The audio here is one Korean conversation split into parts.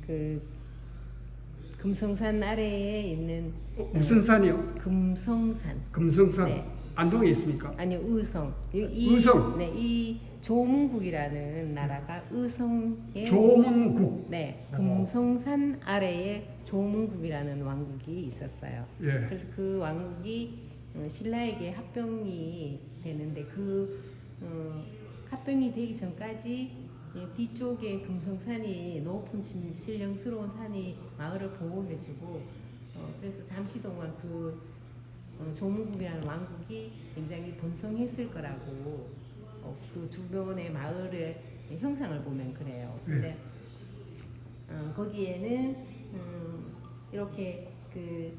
그 금성산 아래에 있는 무슨 산이요? 금성산. 금성산. 네. 안동에 있습니까? 아니요, 의성. 의성. 네, 이 조문국이라는 나라가 의성의 조문국. 네, 금성산 아래에 조문국이라는 왕국이 있었어요. 예. 그래서 그 왕국이 신라에게 합병이 되는데 합병이 되기 전까지 뒤쪽에 금성산이 높은 신령스러운 산이 마을을 보호해주고 그래서 잠시 동안 그 조문국이라는 왕국이 굉장히 번성했을 거라고 그 주변의 마을의 형상을 보면 그래요. 근데 거기에는 이렇게 그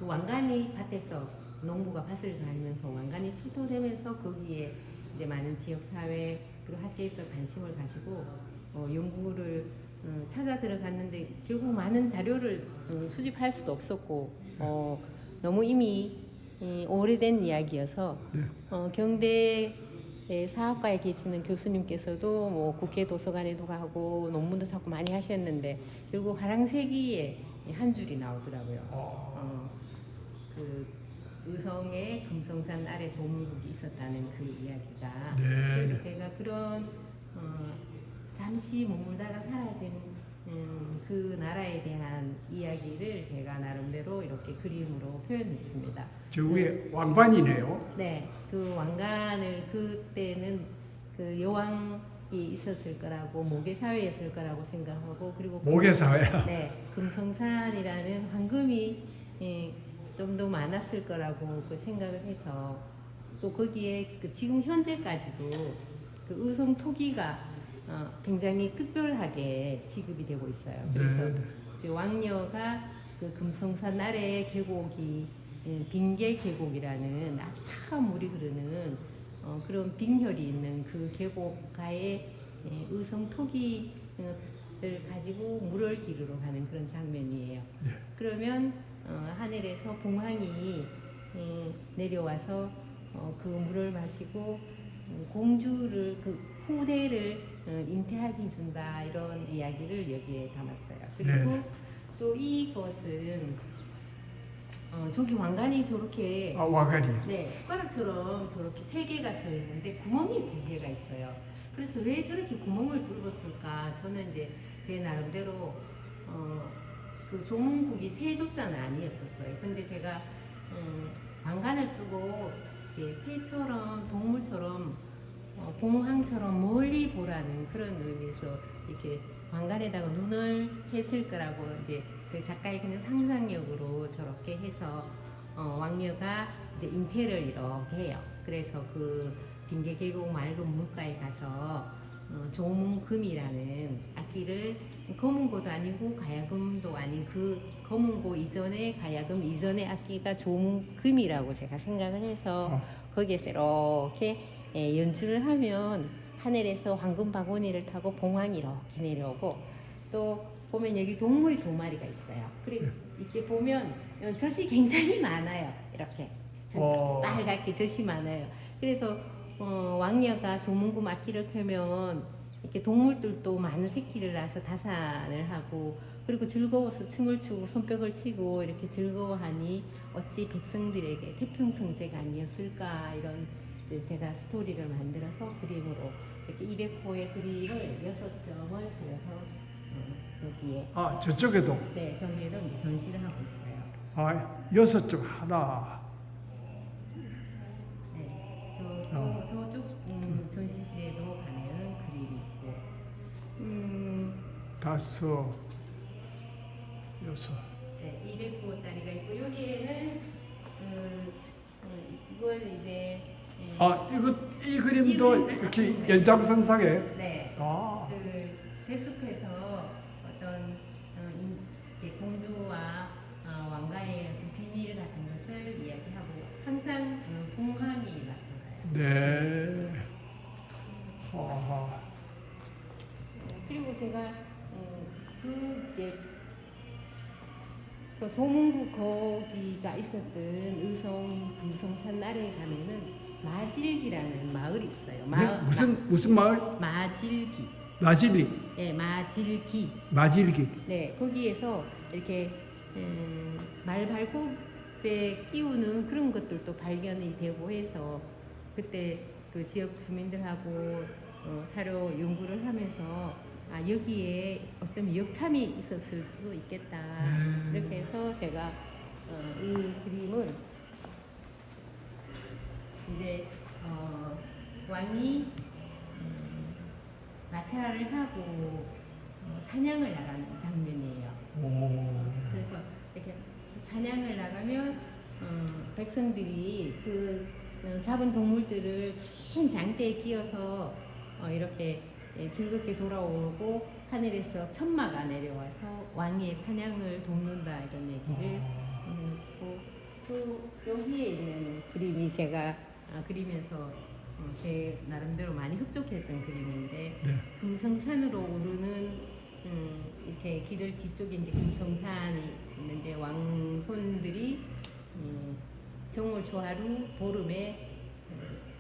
왕관이 밭에서 농부가 밭을 다니면서 왕관이 출토되면서 거기에 이제 많은 지역 사회 그리고 학계에서 관심을 가지고 연구를 찾아 들어갔는데 결국 많은 자료를 수집할 수도 없었고 너무 이미 오래된 이야기여서 경대 사학과에 계시는 교수님께서도 뭐 국회 도서관에도 가고 논문도 자꾸 많이 하셨는데 결국 화랑세기에 한 줄이 나오더라고요. 그 의성의 금성산 아래 조문국이 있었다는 그 이야기가. 네. 그래서 제가 그런 잠시 머물다가 사라진 그 나라에 대한 이야기를 제가 나름대로 이렇게 그림으로 표현했습니다. 저 위에 왕관이네요. 네, 그 왕관을 그때는 그 여왕이 있었을 거라고 모계사회였을 거라고 생각하고 그리고 모계사회. 네, 금성산이라는 황금이 좀 더 많았을 거라고 그 생각을 해서 또 거기에 그 지금 현재까지도 그 의성 토기가 굉장히 특별하게 지급이 되고 있어요. 그래서 그 왕녀가 그 금성산 아래의 계곡이 빙계 계곡이라는 아주 차가운 물이 흐르는 그런 빙혈이 있는 그 계곡가에 의성 토기를 가지고 물을 기르러 가는 그런 장면이에요. 그러면 하늘에서 봉황이 내려와서 그 물을 마시고 공주를 그 후대를 잉태하게 해준다 이런 이야기를 여기에 담았어요. 그리고 또 이것은 저기 왕관이 저렇게 왕관이. 네, 숟가락처럼 저렇게 세 개가 서 있는데 구멍이 두 개가 있어요. 그래서 왜 저렇게 구멍을 뚫었을까? 저는 이제 제 나름대로 그 조문국이 세조자는 아니었었어요. 근데 제가 왕관을 쓰고 이렇게 새처럼 동물처럼 봉황처럼 멀리 보라는 그런 의미에서 이렇게 왕관에다가 눈을 했을 거라고 이제 제 작가의 그냥 상상력으로 저렇게 해서 왕녀가 이제 잉태를 이렇게 해요. 그래서 그 빙계 계곡 맑은 물가에 가서 조문금이라는 악기를 검은고도 아니고 가야금도 아닌 그 검은고 이전의 가야금 이전의 악기가 조문금이라고 제가 생각을 해서 거기에서 이렇게 연주를 하면 하늘에서 황금 바구니를 타고 봉황이 이렇게 내려오고 또 보면 여기 동물이 두 마리가 있어요. 그리고 이때 보면 젖이 굉장히 많아요. 이렇게 빨갛게 젖이 많아요. 그래서 왕녀가 조문금 악기를 켜면 이렇게 동물들도 많은 새끼를 낳아서 다산을 하고 그리고 즐거워서 춤을 추고 손뼉을 치고 이렇게 즐거워하니 어찌 백성들에게 태평성세가 아니었을까 이런 제가 스토리를 만들어서 그림으로 이렇게 200호의 그림을 6점을 그려서 여기에 저쪽에도. 네, 저기에도 전시를 하고 있어요. 6쪽 하나. 네, 저쪽 전시실에도 가면 그림이 있고, 5, 6. 네, 200호짜리가 있고 여기에는 이건 이제 이 그림도 이렇게 연장선상에. 네, 그 배숲에서 어떤 공주와 왕가의 비밀 같은 것을 이야기하고 항상 봉황이 나타나요. 네. 그리고 제가 그 조문국 거기가 있었던 의성 금성산 아래에 가면은 마질기라는 마을이 있어요. 무슨 마을? 마질기. 마질리, 네, 마질기. 마질기. 네, 거기에서 이렇게 말 발굽에 끼우는 그런 것들도 발견이 되고 해서 그때 그 지역 주민들하고 사료 연구를 하면서 아 여기에 어쩌면 역참이 있었을 수도 있겠다. 이렇게 해서 제가 이 그림을 이제 왕이 마차를 타고 사냥을 나가는 장면이에요. 그래서 이렇게 사냥을 나가면 백성들이 그 잡은 동물들을 큰 장대에 끼워서 이렇게 즐겁게 돌아오고 하늘에서 천마가 내려와서 왕의 사냥을 돕는다 이런 얘기를 했고 또 여기에 있는 그림이 제가 그리면서 제 나름대로 많이 흡족했던 그림인데 네. 금성산으로 오르는 이렇게 길을 뒤쪽에 이제 금성산이 있는데 왕손들이 정월 초하루 보름에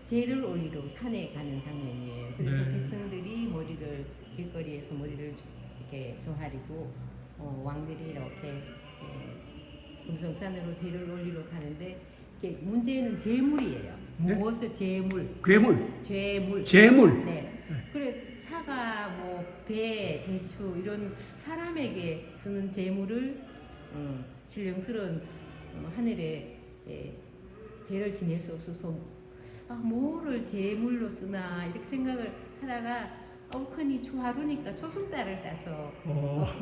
제를 올리러 산에 가는 장면이에요. 그래서 네. 백성들이 머리를 길거리에서 머리를 이렇게 조아리고 왕들이 이렇게 금성산으로 제를 올리러 가는데 이게 문제는 재물이에요. 네? 무엇을 재물? 괴물, 재물. 재물. 네. 그래 사과, 뭐 배, 대추 이런 사람에게 쓰는 재물을 신령스러운 하늘에 죄를 지낼 수 없어서 뭐를 재물로 쓰나 이렇게 생각을 하다가 얼큰이 초하루니까 초승달을 따서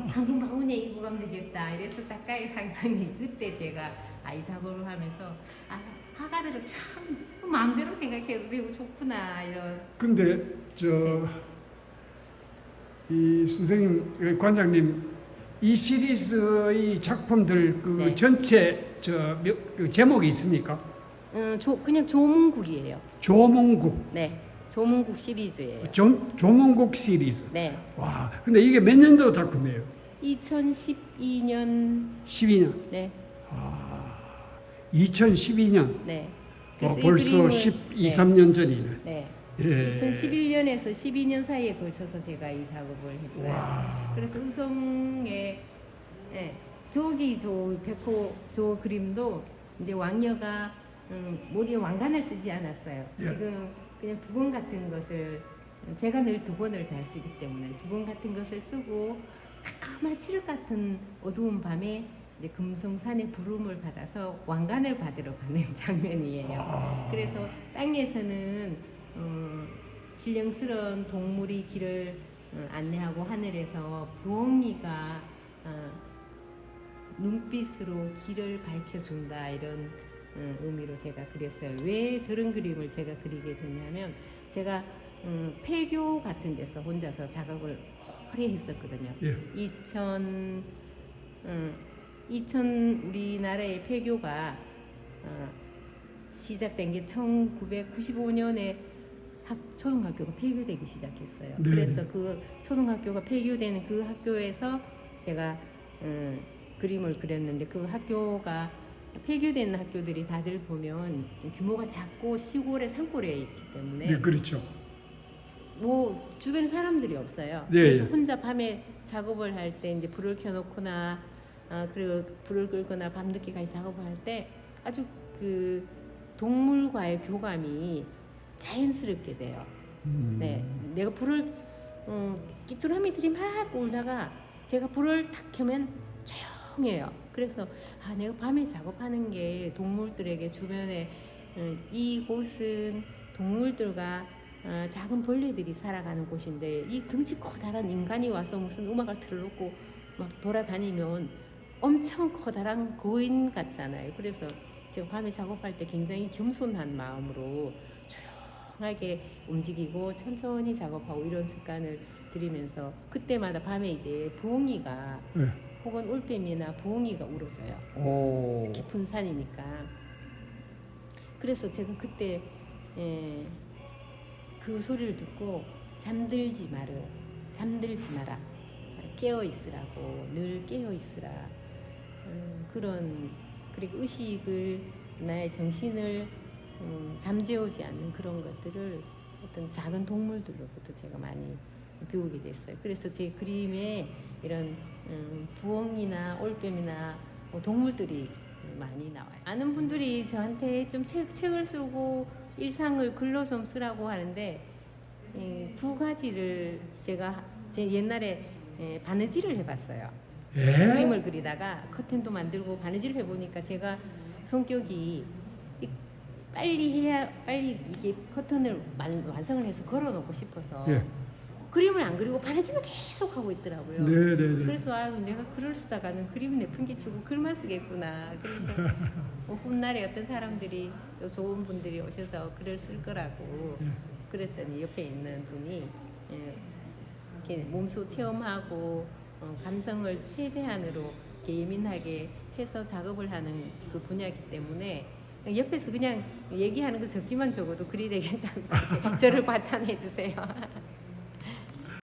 방금 바구니에 입고 가면 되겠다 이래서 작가의 상상이 그때 제가 아이사고를 하면서 화가들은 참 마음대로 생각해도 되고 좋구나 이런. 근데 이 선생님 관장님 이 시리즈의 작품들 그 네. 전체 그 제목이 있습니까? 그냥 조문국이에요. 조몽국, 네, 조문국 시리즈예요. 조몽국 시리즈. 네, 와, 근데 이게 몇 년도 작품이에요? 2012년. 12년. 네, 2012년. 네. 벌써 12, 13년 전이네. 네. 예. 2011년에서 12년 사이에 걸쳐서 제가 이 작업을 했어요. 와. 그래서 의성에 저기 저 백호 저 그림도 이제 왕녀가 머리에 왕관을 쓰지 않았어요. 예. 지금 그냥 두건 같은 것을 제가 늘 두건을 잘 쓰기 때문에 두건 같은 것을 쓰고 깜깜한 칠흑 같은 어두운 밤에 이제 금성산의 부름을 받아서 왕관을 받으러 가는 장면이에요. 그래서 땅에서는 신령스러운 동물이 길을 안내하고 하늘에서 부엉이가 눈빛으로 길을 밝혀준다 이런 의미로 제가 그렸어요. 왜 저런 그림을 제가 그리게 됐냐면 제가 폐교 같은 데서 혼자서 작업을 오래 했었거든요. 예. 2000 우리나라의 폐교가 시작된 게 1995년에 초등학교가 폐교되기 시작했어요. 네. 그래서 그 초등학교가 폐교되는 그 학교에서 제가 그림을 그렸는데 그 학교가 폐교된 학교들이 다들 보면 규모가 작고 시골의 산골에 있기 때문에 네, 그렇죠. 뭐 주변에 사람들이 없어요. 네, 그래서 예. 혼자 밤에 작업을 할 때 이제 불을 켜놓거나 그리고 불을 끄거나 밤늦게까지 작업을 할 때 아주 그 동물과의 교감이 자연스럽게 돼요. 네, 내가 불을 귀뚜라미들이 막 울다가 제가 불을 탁 켜면 조용해요. 그래서 내가 밤에 작업하는 게 동물들에게 주변에 이곳은 동물들과 작은 벌레들이 살아가는 곳인데 이 덩치 커다란 인간이 와서 무슨 음악을 틀어놓고 막 돌아다니면 엄청 커다란 거인 같잖아요. 그래서 제가 밤에 작업할 때 굉장히 겸손한 마음으로 조용하게 움직이고 천천히 작업하고 이런 습관을 들이면서 그때마다 밤에 이제 부엉이가 네. 혹은 올빼미나 부엉이가 울었어요. 오. 깊은 산이니까. 그래서 제가 그때 그 소리를 듣고 잠들지 마라 깨어 있으라고 늘 깨어 있으라 그리고 의식을 나의 정신을 잠재우지 않는 그런 것들을 어떤 작은 동물들로부터 제가 많이 배우게 됐어요. 그래서 제 그림에 이런 부엉이나 올빼미나 뭐 동물들이 많이 나와요. 아는 분들이 저한테 좀 책을 쓰고 일상을 글로 좀 쓰라고 하는데 두 가지를 제가 제 옛날에 바느질을 해봤어요. 그림을 그리다가 커튼도 만들고 바느질을 해보니까 제가 성격이 빨리 이게 커튼을 완성을 해서 걸어놓고 싶어서 예. 그림을 안 그리고 바느질을 계속 하고 있더라고요. 네네네. 그래서 내가 글을 쓰다가는 그림은 내팽개치고 글만 쓰겠구나. 그래서 뭐 훗날에 어떤 사람들이 또 좋은 분들이 오셔서 글을 쓸 거라고 그랬더니 옆에 있는 분이 이렇게 몸소 체험하고 감성을 최대한으로 예민하게 해서 작업을 하는 그 분야이기 때문에 옆에서 그냥 얘기하는 거 적기만 적어도 글이 되겠다고 저를 과찬해 주세요.